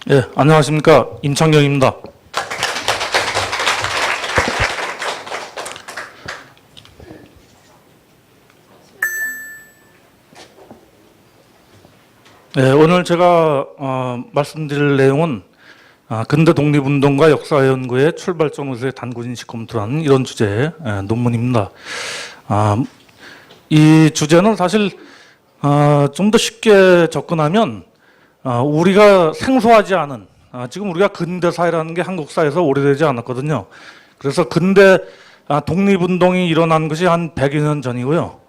예, 안녕하십니까. 임창경입니다. 예, 오늘 제가 말씀드릴 내용은 근대 독립운동과 역사연구의 출발점으로서의 단군인식 검토라는 이런 주제의 논문입니다. 이 주제는 사실 좀 더 쉽게 접근하면 우리가 생소하지 않은 지금 우리가 근대사회라는 게 한국 사회에서 오래되지 않았거든요. 그래서 근대 독립운동이 일어난 것이 한 100여 년 전이고요.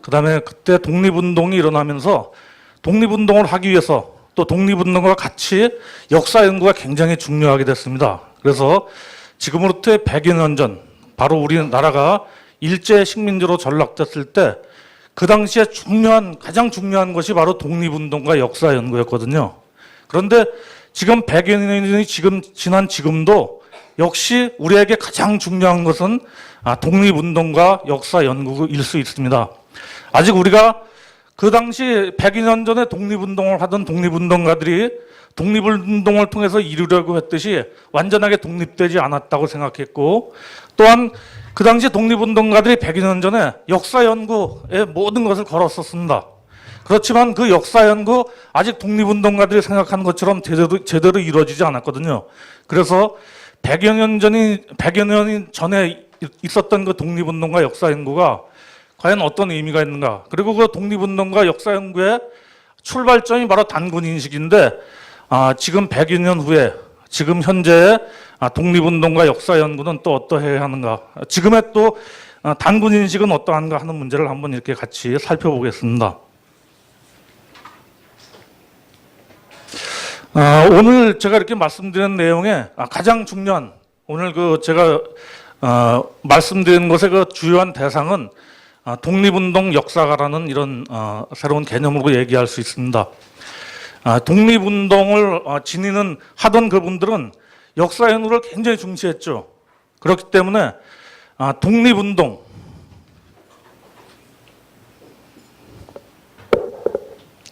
그 다음에 그때 독립운동이 일어나면서 독립운동을 하기 위해서 또 독립운동과 같이 역사 연구가 굉장히 중요하게 됐습니다. 그래서 지금으로부터 100여 년 전 바로 우리나라가 일제 식민지로 전락됐을 때 그 당시에 가장 중요한 것이 바로 독립운동과 역사 연구였거든요. 그런데 지금 100여 년이 지난 지금도 역시 우리에게 가장 중요한 것은 독립운동과 역사 연구일 수 있습니다. 아직 우리가 그 당시 100여 년 전에 독립운동을 하던 독립운동가들이 독립운동을 통해서 이루려고 했듯이 완전하게 독립되지 않았다고 생각했고, 또한 그 당시 독립운동가들이 100여 년 전에 역사 연구에 모든 것을 걸었었습니다. 그렇지만 그 역사 연구 아직 독립운동가들이 생각하는 것처럼 제대로 이루어지지 않았거든요. 그래서 100여 년 전에 있었던 그 독립운동과 역사 연구가 과연 어떤 의미가 있는가. 그리고 그 독립운동과 역사 연구의 출발점이 바로 단군인식인데, 지금 100여 년 후에 지금 현재의 독립운동과 역사 연구는 또 어떠해야 하는가. 지금의 또 단군인식은 어떠한가 하는 문제를 한번 이렇게 같이 살펴보겠습니다. 오늘 제가 이렇게 말씀드린 내용에 가장 중요한 오늘 제가 말씀드린 것의 그 주요한 대상은 독립운동 역사가라는 이런 새로운 개념으로 얘기할 수 있습니다. 독립운동을 하던 그분들은 역사 연구를 굉장히 중시했죠. 그렇기 때문에 독립운동,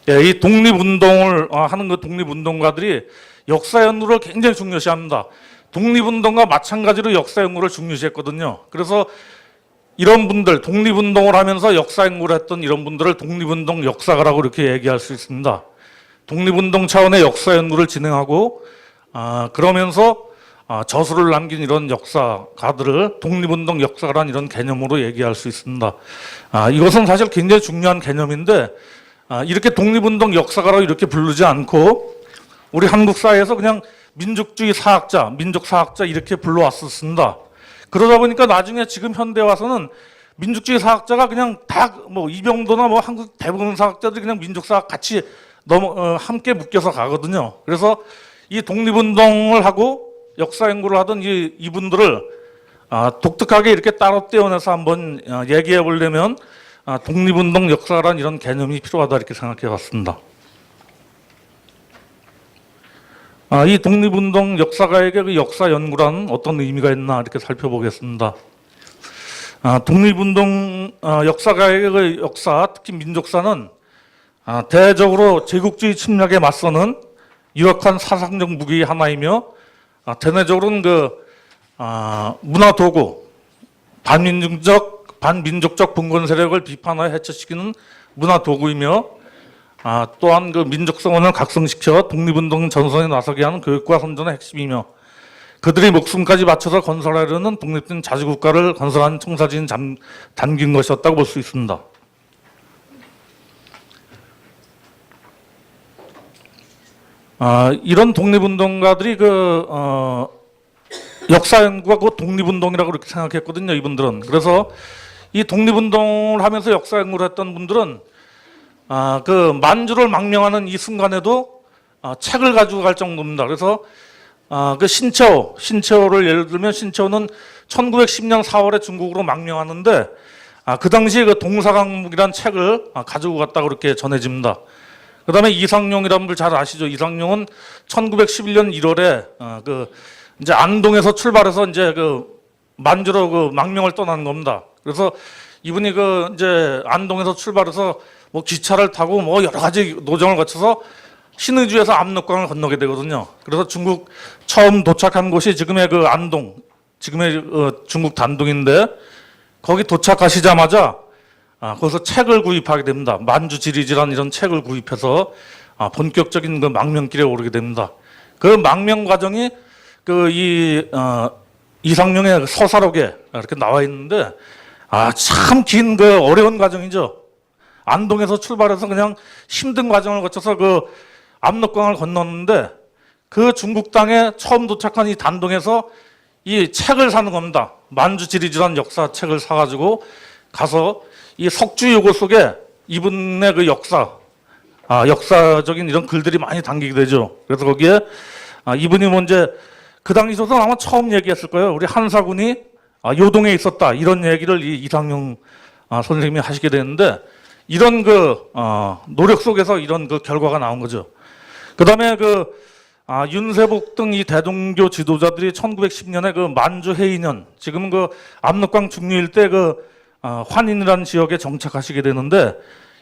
이 독립운동을 하는 그 독립운동가들이 역사 연구를 굉장히 중요시합니다. 독립운동과 마찬가지로 역사 연구를 중요시했거든요. 그래서 이런 분들, 독립운동을 하면서 역사 연구를 했던 이런 분들을 독립운동 역사가라고 이렇게 얘기할 수 있습니다. 독립운동 차원의 역사 연구를 진행하고 그러면서 저술을 남긴 이런 역사가들을 독립운동 역사가라는 이런 개념으로 얘기할 수 있습니다. 이것은 사실 굉장히 중요한 개념인데 이렇게 독립운동 역사가라고 이렇게 부르지 않고 우리 한국 사회에서 그냥 민족주의 사학자, 민족사학자 이렇게 불러왔었습니다. 그러다 보니까 나중에 지금 현대 와서는 민족주의 사학자가 그냥 다 이병도나 한국 대부분 사학자들이 그냥 민족사학 같이 함께 묶여서 가거든요. 그래서 이 독립운동을 하고 역사 연구를 하던 이분들을 독특하게 이렇게 따로 떼어내서 한번 얘기해 보려면 독립운동 역사라는 이런 개념이 필요하다 이렇게 생각해 봤습니다. 이 독립운동 역사가에게 그 역사 연구라는 어떤 의미가 있나 이렇게 살펴보겠습니다. 독립운동 역사가에게 그 역사, 특히 민족사는 대외적으로 제국주의 침략에 맞서는 유력한 사상적 무기의 하나이며 대내적으로는 문화 도구, 반민족적 분권 세력을 비판하여 해체시키는 문화 도구이며 또한 그 민족성을 각성시켜 독립운동 전선에 나서게 하는 교육과 선전의 핵심이며 그들이 목숨까지 바쳐서 건설하려는 독립된 자주국가를 건설하는 청사진이 담긴 것이었다고 볼 수 있습니다. 이런 독립운동가들이 역사 연구가 그 독립운동이라고 그렇게 생각했거든요, 이분들은. 그래서 이 독립운동을 하면서 역사 연구를 했던 분들은 만주를 망명하는 이 순간에도 책을 가지고 갈 정도입니다. 그래서 그 신채호를 예를 들면 신채호는 1910년 4월에 중국으로 망명하는데 그 당시에 그 동사강목이라는 책을 가지고 갔다고 그렇게 전해집니다. 그 다음에 이상용이라는 분 잘 아시죠? 이상용은 1911년 1월에 이제 안동에서 출발해서 이제 만주로 망명을 떠나는 겁니다. 그래서 이분이 이제 안동에서 출발해서 기차를 타고 여러 가지 노정을 거쳐서 신의주에서 압록강을 건너게 되거든요. 그래서 중국 처음 도착한 곳이 지금의 그 안동, 지금의 중국 단동인데 거기 도착하시자마자 거기서 책을 구입하게 됩니다. 만주지리지라는 이런 책을 구입해서 본격적인 그 망명길에 오르게 됩니다. 그 망명 과정이 이상룡의 서사록에 이렇게 나와 있는데 참 긴 그 어려운 과정이죠. 안동에서 출발해서 그냥 힘든 과정을 거쳐서 그 압록강을 건넜는데 그 중국 땅에 처음 도착한 이 단동에서 이 책을 사는 겁니다. 만주지리지라는 역사책을 사가지고 가서 이 석주요고 속에 이분의 그 역사적인 이런 글들이 많이 담기게 되죠. 그래서 거기에 이분이 먼저 그 당시에도 아마 처음 얘기했을 거예요. 우리 한사군이 요동에 있었다. 이런 얘기를 이 이상용 선생님이 하시게 되는데 이런 노력 속에서 이런 그 결과가 나온 거죠. 그 다음에 윤세복 등 이 대동교 지도자들이 1910년에 그 만주해인현, 지금 그 압록강 중류 일대 환인이라는 지역에 정착하시게 되는데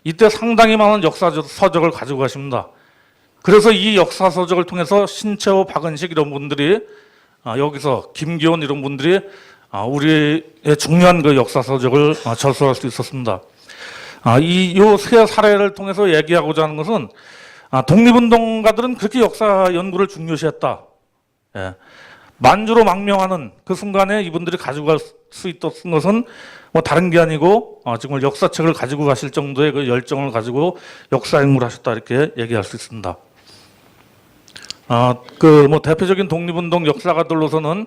이때 상당히 많은 역사서적을 가지고 가십니다. 그래서 이 역사서적을 통해서 신채호, 박은식 이런 분들이 여기서 김기원 이런 분들이 우리의 중요한 그 역사서적을 절수할 수 있었습니다. 요 세 사례를 통해서 얘기하고자 하는 것은 독립운동가들은 그렇게 역사 연구를 중요시했다. 예. 만주로 망명하는 그 순간에 이분들이 가지고 갈 수 있었던 것은 뭐 다른 게 아니고 정말 역사책을 가지고 가실 정도의 그 열정을 가지고 역사 연구를 하셨다 이렇게 얘기할 수 있습니다. 뭐 대표적인 독립운동 역사가들로서는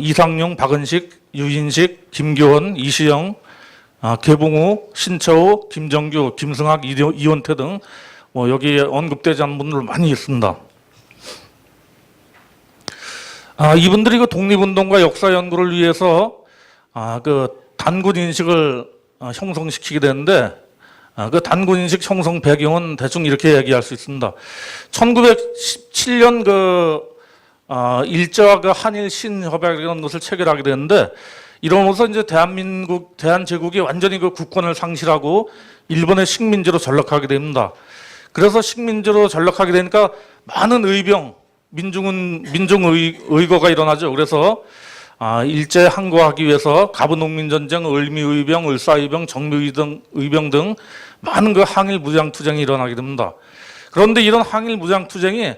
이상용, 박은식, 유인식, 김교원, 이시영, 개봉우, 신채호, 김정규, 김승학, 이원태 등 뭐 여기에 언급되지 않은 분들 많이 있습니다. 이분들이 그 독립운동과 역사 연구를 위해서 그 단군 인식을 형성시키게 되는데 그 단군 인식 형성 배경은 대충 이렇게 얘기할 수 있습니다. 1917년 일제와 그 한일 신협약 이런 것을 체결하게 되는데 이러면서 이제 대한제국이 완전히 그 국권을 상실하고 일본의 식민지로 전락하게 됩니다. 그래서 식민지로 전락하게 되니까 많은 민중의거가 일어나죠. 그래서 일제 항거하기 위해서 가부농민전쟁, 을미의병, 을사의병, 정묘의병 등 많은 그 항일 무장투쟁이 일어나게 됩니다. 그런데 이런 항일 무장투쟁이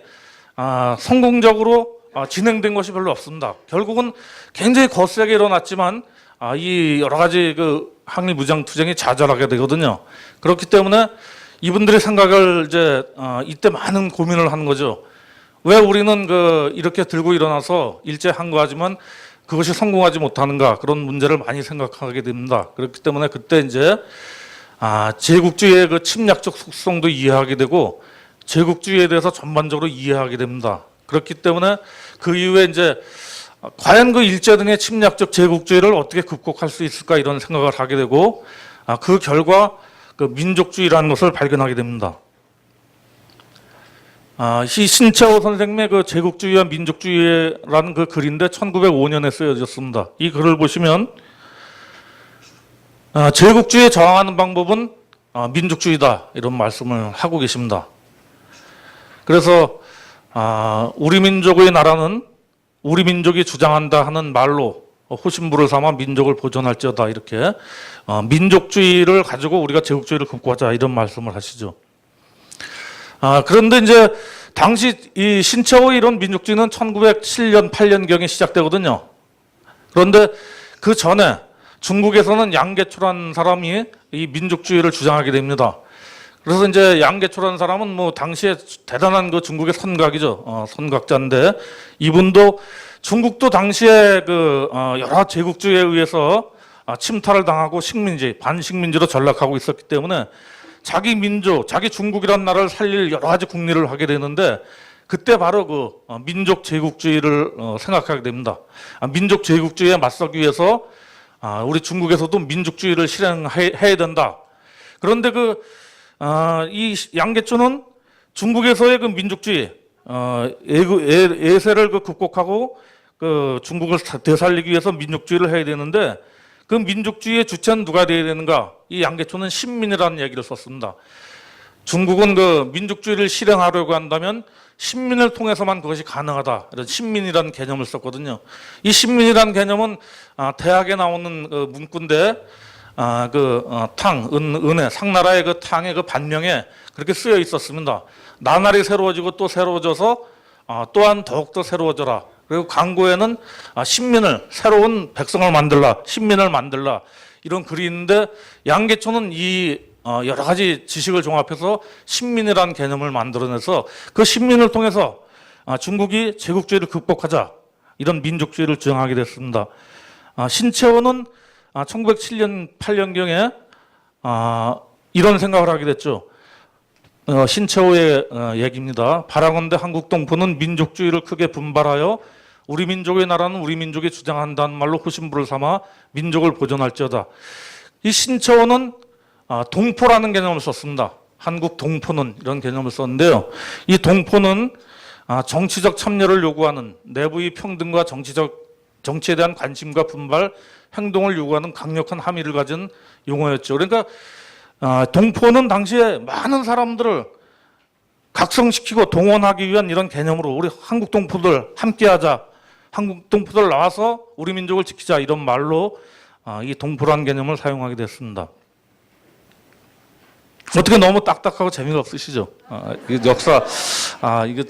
성공적으로 진행된 것이 별로 없습니다. 결국은 굉장히 거세게 일어났지만 이 여러 가지 그 항일 무장투쟁이 좌절하게 되거든요. 그렇기 때문에 이분들의 생각을 이때 많은 고민을 하는 거죠. 왜 우리는 이렇게 들고 일어나서 일제 항거하지만 그것이 성공하지 못하는가, 그런 문제를 많이 생각하게 됩니다. 그렇기 때문에 그때 이제 제국주의의 그 침략적 속성도 이해하게 되고 제국주의에 대해서 전반적으로 이해하게 됩니다. 그렇기 때문에 그 이후에 이제 과연 그 일제 등의 침략적 제국주의를 어떻게 극복할 수 있을까 이런 생각을 하게 되고 그 결과 그 민족주의라는 것을 발견하게 됩니다. 이 신채호 선생님의 그 제국주의와 민족주의라는 그 글인데 1905년에 쓰여졌습니다. 이 글을 보시면 제국주의에 저항하는 방법은 민족주의다 이런 말씀을 하고 계십니다. 그래서 우리 민족의 나라는 우리 민족이 주장한다 하는 말로 호신부를 삼아 민족을 보존할지어다 이렇게 민족주의를 가지고 우리가 제국주의를 극복하자 이런 말씀을 하시죠. 그런데 이제 당시 이 신채호의 이런 민족주의는 1907년 8년경에 시작되거든요. 그런데 그 전에 중국에서는 양계초라는 사람이 이 민족주의를 주장하게 됩니다. 그래서 이제 양계초라는 사람은 뭐 당시에 대단한 그 중국의 선각이죠. 선각자인데 이분도 중국도 당시에 여러 제국주의에 의해서 침탈을 당하고 반식민지로 전락하고 있었기 때문에 자기 민족, 자기 중국이라는 나라를 살릴 여러 가지 국리를 하게 되는데 그때 바로 민족 제국주의를 생각하게 됩니다. 민족 제국주의에 맞서기 위해서 우리 중국에서도 민족주의를 실행해야 된다. 그런데 이 양계초는 중국에서의 그 민족주의, 예세를 극복하고 중국을 되살리기 위해서 민족주의를 해야 되는데 그 민족주의의 주체는 누가 되어야 되는가? 이 양계초는 신민이라는 얘기를 썼습니다. 중국은 그 민족주의를 실행하려고 한다면 신민을 통해서만 그것이 가능하다. 이런 신민이라는 개념을 썼거든요. 이 신민이라는 개념은 대학에 나오는 그 문구인데 은혜, 상나라의 그 탕의 그 반명에 그렇게 쓰여 있었습니다. 나날이 새로워지고 또 새로워져서 또한 더욱더 새로워져라. 그리고 광고에는 신민을, 새로운 백성을 만들라, 신민을 만들라 이런 글이 있는데 양계초는 이 여러 가지 지식을 종합해서 신민이라는 개념을 만들어내서 그 신민을 통해서 중국이 제국주의를 극복하자 이런 민족주의를 주장하게 됐습니다. 신채호는 1907년 8년경에 이런 생각을 하게 됐죠. 신채호의 얘기입니다. 바라건대 한국 동포는 민족주의를 크게 분발하여 우리 민족의 나라는 우리 민족이 주장한다는 말로 호신부를 삼아 민족을 보존할지어다. 이 신채호는 동포라는 개념을 썼습니다. 한국 동포는 이런 개념을 썼는데요. 이 동포는 정치적 참여를 요구하는 내부의 평등과 정치에 대한 관심과 분발, 행동을 요구하는 강력한 함의를 가진 용어였죠. 그러니까 동포는 당시에 많은 사람들을 각성시키고 동원하기 위한 이런 개념으로 우리 한국 동포들 함께하자, 한국 동포들 나와서 우리 민족을 지키자 이런 말로 이 동포라는 개념을 사용하게 됐습니다. 어떻게 너무 딱딱하고 재미가 없으시죠? 역사 이게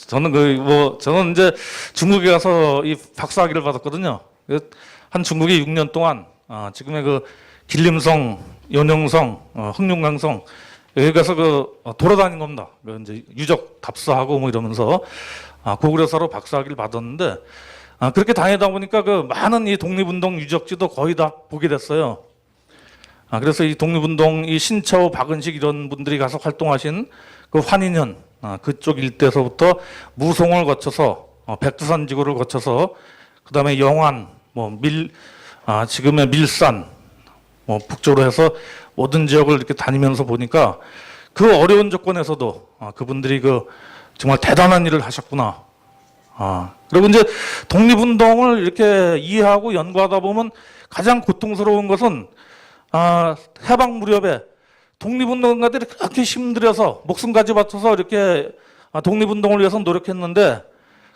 저는 이제 중국에 가서 이 박사학위를 받았거든요. 한 중국에 6년 동안 지금의 그 길림성, 연영성, 흑룡강성 여기 가서 돌아다닌 겁니다. 이제 유적 답사하고 뭐 이러면서 고구려사로 박사학위를 받았는데 그렇게 다니다 보니까 그 많은 이 독립운동 유적지도 거의 다 보게 됐어요. 그래서 이 독립운동, 이 신채호, 박은식 이런 분들이 가서 활동하신 그 환인현 그쪽 일대에서부터 무송을 거쳐서 백두산 지구를 거쳐서 그 다음에 영안, 지금의 밀산, 북쪽으로 해서 모든 지역을 이렇게 다니면서 보니까 그 어려운 조건에서도 그분들이 정말 대단한 일을 하셨구나. 그리고 이제 독립운동을 이렇게 이해하고 연구하다 보면 가장 고통스러운 것은 해방 무렵에 독립운동가들이 그렇게 힘들여서 목숨까지 바쳐서 이렇게 독립운동을 위해서 노력했는데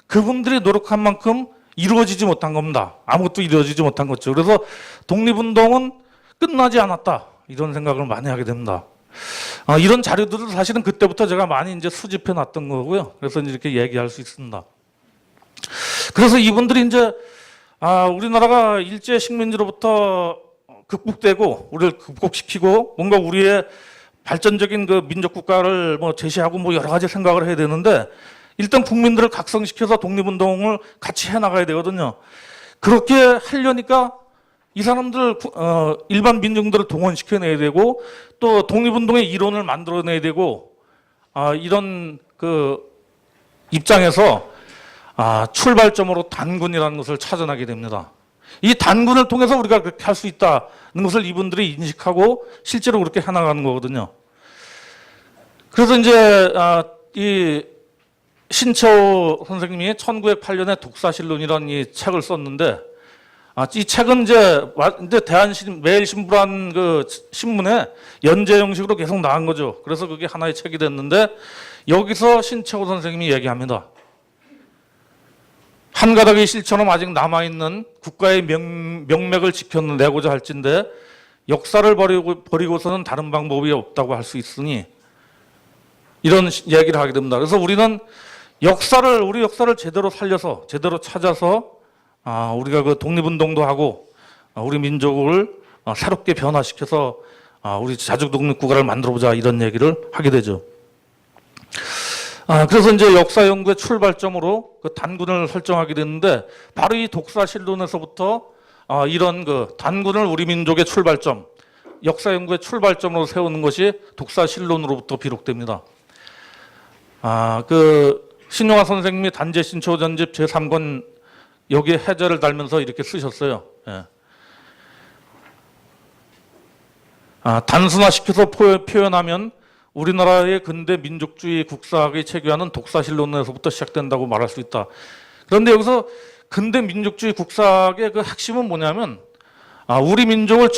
그분들이 노력한 만큼 이루어지지 못한 겁니다. 아무것도 이루어지지 못한 거죠. 그래서 독립운동은 끝나지 않았다. 이런 생각을 많이 하게 됩니다. 이런 자료들을 사실은 그때부터 제가 많이 이제 수집해 놨던 거고요. 그래서 이렇게 얘기할 수 있습니다. 그래서 이분들이 이제 우리나라가 일제 식민지로부터 극복되고 우리를 극복시키고 뭔가 우리의 발전적인 그 민족 국가를 제시하고 여러 가지 생각을 해야 되는데 일단 국민들을 각성시켜서 독립운동을 같이 해나가야 되거든요. 그렇게 하려니까 이 사람들 일반 민중들을 동원시켜내야 되고 또 독립운동의 이론을 만들어내야 되고 이런 그 입장에서 출발점으로 단군이라는 것을 찾아나게 됩니다. 이 단군을 통해서 우리가 그렇게 할 수 있다는 것을 이분들이 인식하고 실제로 그렇게 해나가는 거거든요. 그래서 이제 이 신채호 선생님이 1908년에 독사실론이라는 이 책을 썼는데 이 책은 이제 매일신부란 그 신문에 연재 형식으로 계속 나간 거죠. 그래서 그게 하나의 책이 됐는데 여기서 신채호 선생님이 얘기합니다. 한 가닥의 실처럼 아직 남아있는 국가의 명맥을 지켜내고자 할진데 역사를 버리고서는 다른 방법이 없다고 할 수 있으니 이런 얘기를 하게 됩니다. 그래서 우리는 우리 역사를 제대로 살려서 제대로 찾아서 우리가 그 독립운동도 하고 우리 민족을 새롭게 변화시켜서 우리 자주 독립국가를 만들어보자 이런 얘기를 하게 되죠. 그래서 이제 역사 연구의 출발점으로 그 단군을 설정하게 됐는데 바로 이 독사실론에서부터 이런 그 단군을 우리 민족의 출발점, 역사 연구의 출발점으로 세우는 것이 독사실론으로부터 비롯됩니다. 그 신용화 선생님이 단재 신채호 전집 제3권 여기에 해제를 달면서 이렇게 쓰셨어요. 예. 단순화시켜서 표현하면 우리나라의 근대 민족주의 국사학의 체계화는 독사실론에서부터 시작된다고 말할 수 있다. 그런데 여기서 근대 민족주의 국사학의 그 핵심은 뭐냐면 우리 민족을